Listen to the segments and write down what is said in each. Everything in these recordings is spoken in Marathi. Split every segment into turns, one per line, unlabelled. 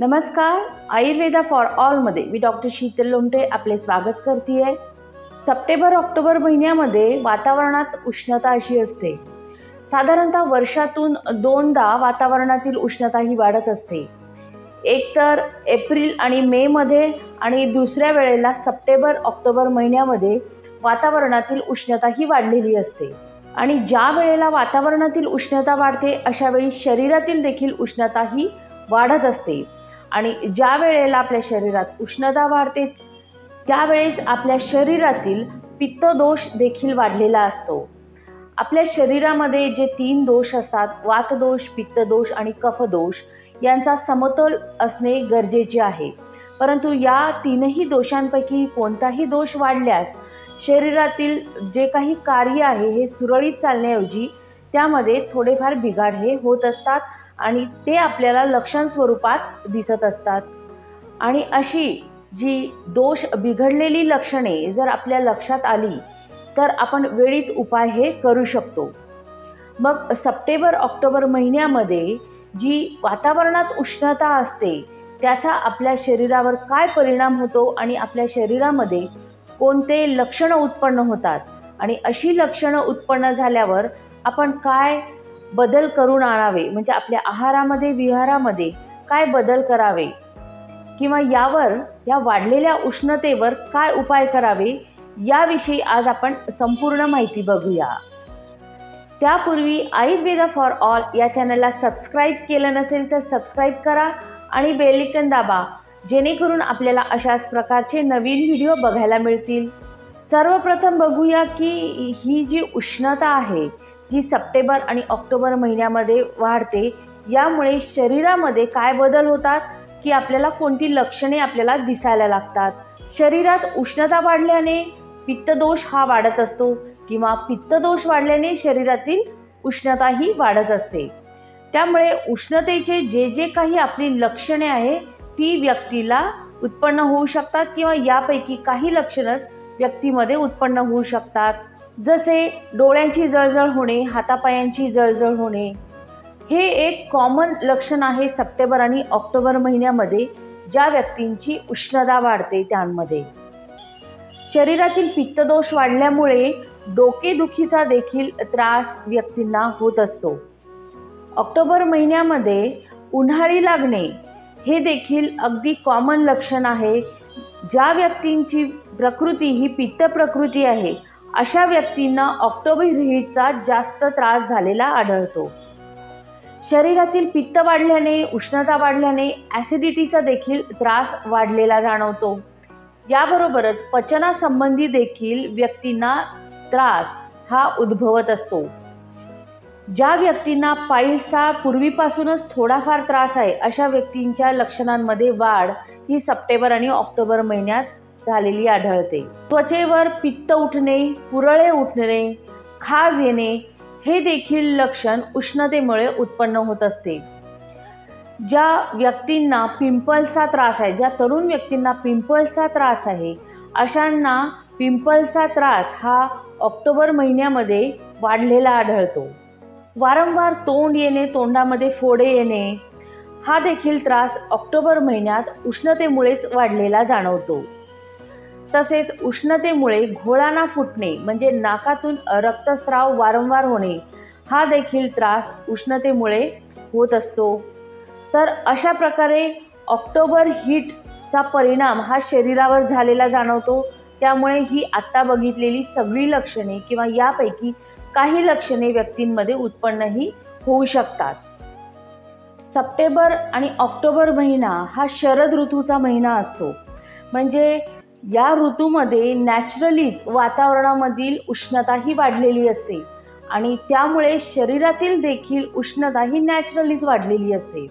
नमस्कार. आयुर्वेदा फॉर ऑलमध्ये मी डॉक्टर शीतल लोमटे आपले स्वागत करते आहे. सप्टेंबर-ऑक्टोबर महिन्यामध्ये वातावरणात उष्णता अशी असते. साधारणतः वर्षातून दोनदा वातावरणातील उष्णता ही वाढत असते. एक तर एप्रिल आणि मे मध्ये आणि दुसऱ्या वेळेला सप्टेंबर-ऑक्टोबर महिन्यामध्ये वातावरणातील उष्णता ही वाढलेली असते. आणि ज्या वेळेला वातावरणातील उष्णता वाढते अशा वेळी शरीरातील देखील उष्णता ही वाढत असते. आणि ज्या वेळेला आपल्या शरीरात उष्णता वाढते त्यावेळेस आपल्या शरीरातील पित्तदोष देखील वाढलेला असतो. आपल्या शरीरामध्ये जे 3 दोष असतात, वातदोष, पित्तदोष आणि कफदोष, यांचा समतोल असणे गरजेचे आहे. परंतु या तीनही दोषांपैकी कोणताही दोष वाढल्यास शरीरातील जे काही कार्य आहे हे सुरळीत चालण्याऐवजी त्यामध्ये थोडेफार बिघाड हे होत असतात आणि ते आपल्याला लक्षण स्वरूपात दिसत असतात. आणि अशी जी दोष बिघडलेली लक्षणे जर आपल्या लक्षात आली तर आपण वेळीच उपाय हे करू शकतो. मग सप्टेंबर-ऑक्टोबर महिन्यामध्ये जी वातावरणात उष्णता असते त्याचा आपल्या शरीरावर काय परिणाम होतो आणि आपल्या शरीरामध्ये कोणते लक्षणं उत्पन्न होतात आणि अशी लक्षणं उत्पन्न झाल्यावर आपण काय बदल करून आणावे, म्हणजे आपल्या आहारामध्ये विहारामध्ये काय बदल करावे किंवा या वाढलेल्या उष्णतेवर काय उपाय करावे याविषयी आज आपण संपूर्ण माहिती बघूया. त्यापूर्वी आयुर्वेदा फॉर ऑल या चॅनलला सबस्क्राईब केलं नसेल तर सबस्क्राईब करा आणि बेल आयकॉन दाबा, जेणेकरून आपल्याला अशाच प्रकारचे नवीन व्हिडिओ बघायला मिळतील. सर्वप्रथम बघूया की ही जी उष्णता आहे जी सप्टेंबर आणि ऑक्टोबर महिन्यामध्ये वाढते यामुळे शरीरामध्ये काय बदल होतात की आपल्याला कोणती लक्षणे आपल्याला दिसायला लागतात. शरीरात उष्णता वाढल्याने पित्तदोष हा वाढत असतो किंवा पित्तदोष वाढल्याने शरीरातील उष्णता ही वाढत असते. त्यामुळे उष्णतेचे जे काही आपली लक्षणे आहे ती व्यक्तीला उत्पन्न होऊ शकतात किंवा यापैकी काही लक्षणच व्यक्तीमध्ये उत्पन्न होऊ शकतात. जसे डोळ्यांची जळजळ होणे, हातापायांची जळजळ होणे, हे एक कॉमन लक्षण आहे सप्टेंबर आणि ऑक्टोबर महिन्यामध्ये ज्या व्यक्तींची उष्णता वाढते त्यांमध्ये. शरीरातील पित्तदोष वाढल्यामुळे डोकेदुखीचा देखील त्रास व्यक्तींना होत असतो. ऑक्टोबर महिन्यामध्ये उन्हाळी लागणे हे देखील अगदी कॉमन लक्षण आहे. ज्या व्यक्तींची प्रकृती ही पित्त प्रकृती आहे अशा व्यक्तींना ऑक्टोबर हीटचा जास्त त्रास झालेला आढळतो. शरीरातील पित्त वाढल्याने, उष्णता वाढल्याने ॲसिडिटीचा देखील त्रास वाढलेला जाणवतो. याबरोबरच पचनासंबंधी देखील व्यक्तींना त्रास हा उद्भवत असतो. ज्या व्यक्तींना पाईल्सचा पूर्वीपासूनच थोडाफार त्रास आहे अशा व्यक्तींच्या लक्षणांमध्ये वाढ ही सप्टेंबर आणि ऑक्टोबर महिन्यात झालेली आढळते. त्वचेवर पित्त उठणे, पुरळे उठणे, खाज येणे हे देखील लक्षण उष्णतेमुळे उत्पन्न होत असते. ज्या व्यक्तींना पिंपल्सचा त्रास आहे, ज्या तरुण व्यक्तींना पिंपल्सचा त्रास आहे अशांना पिंपल्सचा त्रास हा ऑक्टोबर महिन्यामध्ये वाढलेला आढळतो. वारंवार तोंड येणे, तोंडामध्ये फोडे येणे हा देखील त्रास ऑक्टोबर महिन्यात उष्णतेमुळेच वाढलेला जाणवतो. तसेच उष्णतेमुळे घोळाना फुटणे म्हणजे नाकातून रक्तस्राव वारंवार होणे हा देखील त्रास उष्णतेमुळे होत असतो. तर अशा प्रकारे ऑक्टोबर हीटचा परिणाम हा शरीरावर झालेला जाणवतो. त्यामुळे ही आत्ता बघितलेली सगळी लक्षणे किंवा यापैकी काही लक्षणे व्यक्तींमध्ये उत्पन्नही होऊ शकतात. सप्टेंबर आणि ऑक्टोबर महिना हा शरद ऋतूचा महिना असतो. म्हणजे या ऋतूमध्ये नॅचरलीच वातावरणामधील उष्णता ही वाढलेली असते आणि त्यामुळे शरीरातील देखील उष्णता ही नॅचरलीच वाढलेली असते.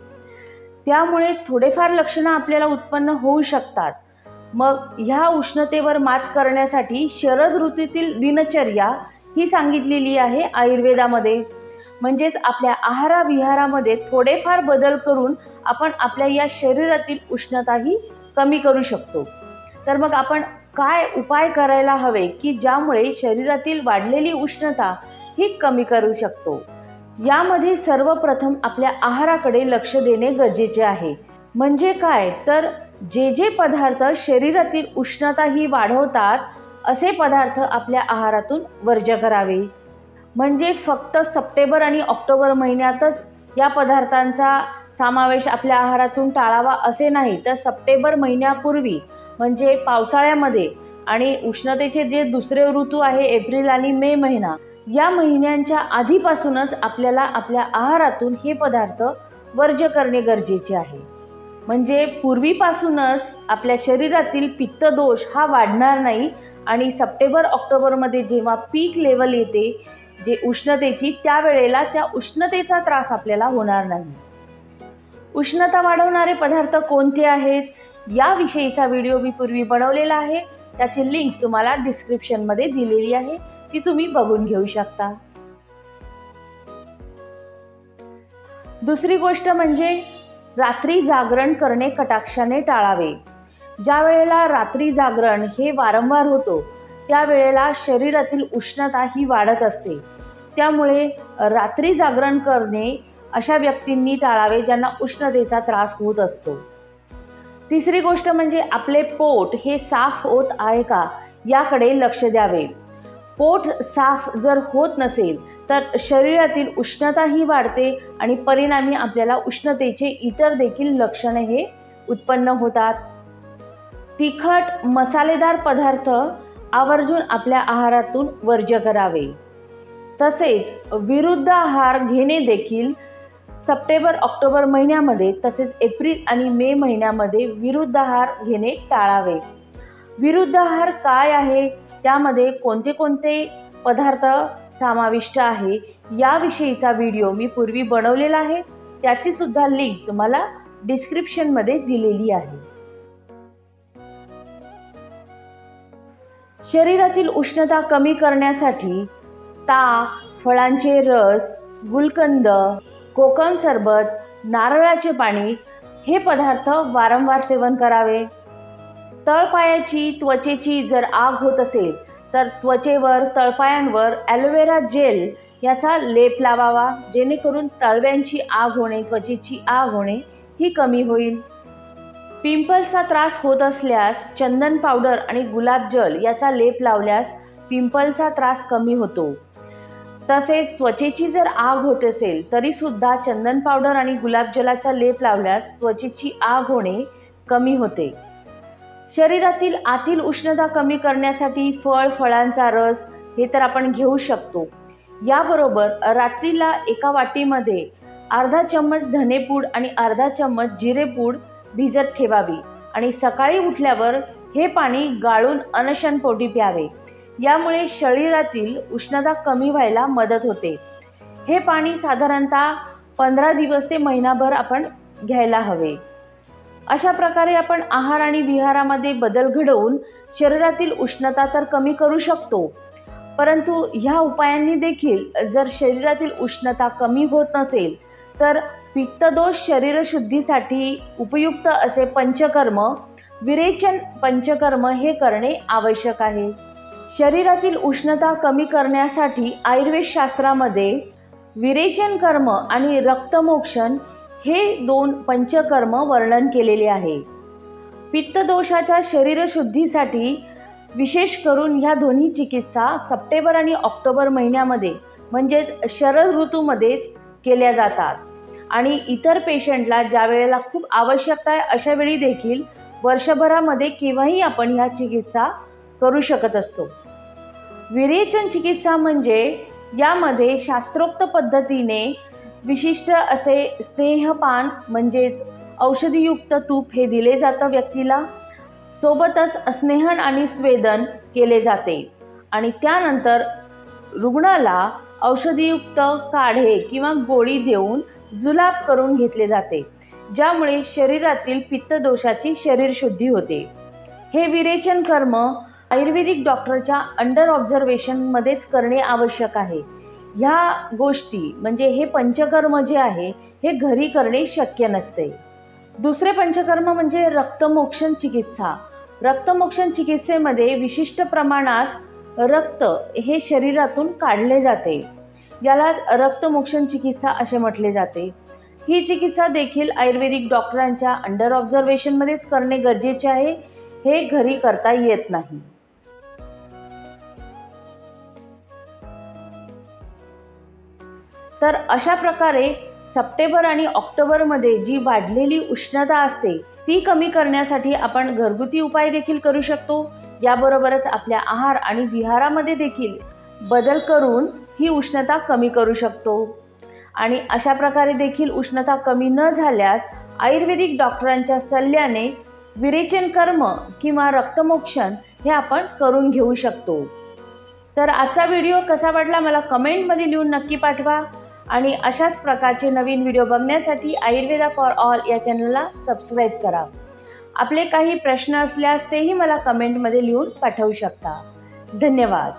त्यामुळे थोडेफार लक्षणं आपल्याला उत्पन्न होऊ शकतात. मग ह्या उष्णतेवर मात करण्यासाठी शरद ऋतूतील दिनचर्या ही सांगितलेली आहे आयुर्वेदामध्ये. म्हणजेच आपल्या आहाराविहारामध्ये थोडेफार बदल करून आपण आपल्या या शरीरातील उष्णता ही कमी करू शकतो. तर मग आपण काय उपाय करायला हवे की ज्यामुळे शरीरातील वाढलेली उष्णता ही कमी करू शकतो. यामध्ये सर्वप्रथम आपल्या आहाराकडे लक्ष देणे गरजेचे आहे. म्हणजे काय तर जे जे पदार्थ शरीरातील उष्णता ही वाढवतात असे पदार्थ आपल्या आहारातून वर्ज्य करावे. म्हणजे फक्त सप्टेंबर आणि ऑक्टोबर महिन्यातच या पदार्थांचा समावेश आपल्या आहारातून टाळावा असे नाही, तर सप्टेंबर महिन्यापूर्वी म्हणजे पावसाळ्यामध्ये आणि उष्णतेचे जे दुसरे ऋतू आहे एप्रिल आणि मे महिना, या महिन्यांच्या आधीपासूनच आपल्याला आपल्या आहारातून हे पदार्थ वर्ज्य करणे गरजेचे आहे. म्हणजे पूर्वीपासूनच आपल्या शरीरातील पित्तदोष हा वाढणार नाही आणि सप्टेंबर ऑक्टोबरमध्ये जेव्हा पीक लेवल येते जे उष्णतेची, त्यावेळेला त्या उष्णतेचा त्रास आपल्याला होणार नाही. उष्णता वाढवणारे पदार्थ कोणते आहेत याविषयीचा व्हिडिओ मी पूर्वी बनवलेला आहे. त्याची लिंक तुम्हाला डिस्क्रिप्शनमध्ये दिलेली आहे, ती तुम्ही बघून घेऊ शकता. दुसरी गोष्ट म्हणजे रात्री जागरण करणे कटाक्षाने टाळावे. ज्या वेळेला रात्री जागरण हे वारंवार होतो त्यावेळेला शरीरातील उष्णता ही वाढत असते. त्यामुळे रात्री जागरण करणे अशा व्यक्तींनी टाळावे ज्यांना उष्णतेचा त्रास होत असतो. तिसरी गोष्ट म्हणजे आपले पोट हे साफ होत आहे का याकडे लक्ष द्यावे. पोट साफ जर होत नसेल तर शरीरातील उष्णता ही वाढते आणि परिणामी आपल्याला उष्णतेचे इतर देखील लक्षणे हे उत्पन्न होतात. तिखट मसालेदार पदार्थ आवर्जून आपल्या आहारातून वर्ज्य करावे. तसेच विरुद्ध आहार घेणे देखील सप्टेंबर ऑक्टोबर महिन्यामध्ये तसेच एप्रिल आणि मे महिन्यामध्ये विरुद्ध आहार घेणे टाळावे. विरुद्ध आहार काय आहे, त्यामध्ये कोणते कोणते पदार्थ समाविष्ट आहे याविषयीचा व्हिडिओ मी पूर्वी बनवलेला आहे. त्याची सुद्धा लिंक तुम्हाला डिस्क्रिप्शनमध्ये दिलेली आहे. शरीरातील उष्णता कमी करण्यासाठी ताक, फळांचे रस, गुलकंद, कोकम सरबत, नारळाचे पाणी हे पदार्थ वारंवार सेवन करावे. तळपायाची त्वचेची जर आग होत असेल तर त्वचेवर तळपायांवर ॲलोवेरा जेल याचा लेप लावावा, जेणेकरून तळव्यांची आग होणे, त्वचेची आग होणे ही कमी होईल. पिंपल्सचा त्रास होत असल्यास चंदन पावडर आणि गुलाबजल याचा लेप लावल्यास पिंपलचा त्रास कमी होतो. तसेच त्वचेची जर आग होत असेल तरीसुद्धा चंदन पावडर आणि गुलाबजलाचा लेप लावल्यास त्वचेची आग होणे कमी होते. शरीरातील आतील उष्णता कमी करण्यासाठी फळांचा रस हे तर आपण घेऊ शकतो. याबरोबर रात्रीला एका वाटीमध्ये अर्धा चम्मच धनेपूड आणि अर्धा चम्मच जिरेपूड भिजत ठेवावी आणि सकाळी उठल्यावर हे पाणी गाळून अनशनपोटी प्यावे. यामुळे शरीरातील उष्णता कमी व्हायला मदत होते. हे पाणी साधारणतः 15 दिवस ते महिनाभर आपण घ्यायला हवे. अशा प्रकारे आपण आहार आणि विहारामध्ये बदल घडवून शरीरातील उष्णता तर कमी करू शकतो, परंतु ह्या उपायांनी देखील जर शरीरातील उष्णता कमी होत नसेल तर पित्तदोष शरीरशुद्धीसाठी उपयुक्त असे पंचकर्म, विरेचन पंचकर्म हे करणे आवश्यक आहे. शरीरातील उष्णता कमी करण्यासाठी आयुर्वेद शास्त्रामध्ये विरेचन कर्म आणि रक्तमोक्षण हे 2 पंचकर्म वर्णन केलेले आहे. पित्तदोषाच्या शरीरशुद्धीसाठी विशेष करून ह्या दोन्ही चिकित्सा सप्टेंबर आणि ऑक्टोबर महिन्यामध्ये म्हणजेच शरद ऋतूमध्येच केल्या जातात आणि इतर पेशंटला ज्या वेळेला खूप आवश्यकता आहे अशा वेळी देखील वर्षभरामध्ये केव्हाही आपण ह्या चिकित्सा करू शकत असतो. विरेचन चिकित्सा म्हणजे यामध्ये शास्त्रोक्त पद्धतीने विशिष्ट असे स्नेहपान म्हणजेच औषधीयुक्त तूप हे दिले जातं व्यक्तीला. सोबतच स्नेहन आणि स्वेदन केले जाते आणि त्यानंतर रुग्णाला औषधीयुक्त काढे किंवा गोळी देऊन जुलाब करून घेतले जाते, ज्यामुळे शरीरातील पित्तदोषाची शरीरशुद्धी होते. हे विरेचन कर्म आयुर्वेदिक डॉक्टरच्या अंडर ऑब्झर्वेशनमध्येच करणे आवश्यक आहे. ह्या गोष्टी म्हणजे हे पंचकर्म जे आहे हे घरी करणे शक्य नसते. दुसरे पंचकर्म म्हणजे रक्तमोक्षण चिकित्सा. रक्तमोक्षण चिकित्सेमध्ये विशिष्ट प्रमाणात रक्त हे शरीरातून काढले जाते. यालाच रक्तमोक्षण चिकित्सा असे म्हटले जाते. ही चिकित्सा देखील आयुर्वेदिक डॉक्टरांच्या अंडर ऑब्झर्वेशनमध्येच करणे गरजेचे आहे, हे घरी करता येत नाही. तर अशा प्रकारे सप्टेंबर आणि ऑक्टोबरमध्ये जी वाढलेली उष्णता असते ती कमी करण्यासाठी आपण घरगुती उपाय देखील करू शकतो. याबरोबरच आपल्या आहार आणि विहारामध्ये देखील बदल करून ही उष्णता कमी करू शकतो. आणि अशा प्रकारे देखील उष्णता कमी न झाल्यास आयुर्वेदिक डॉक्टरांच्या सल्ल्याने विरेचन कर्म किंवा रक्तमोक्षण हे आपण करून घेऊ शकतो. तर आजचा व्हिडिओ कसा वाटला मला कमेंटमध्ये लिहून नक्की पाठवा. आणि अशाच प्रकारचे नवीन व्हिडिओ बघण्यासाठी आयुर्वेदा फॉर ऑल या चॅनलला सबस्क्राईब करा. आपले काही प्रश्न असल्यास तेही मला कमेंटमध्ये लिहून पाठवू शकता. धन्यवाद.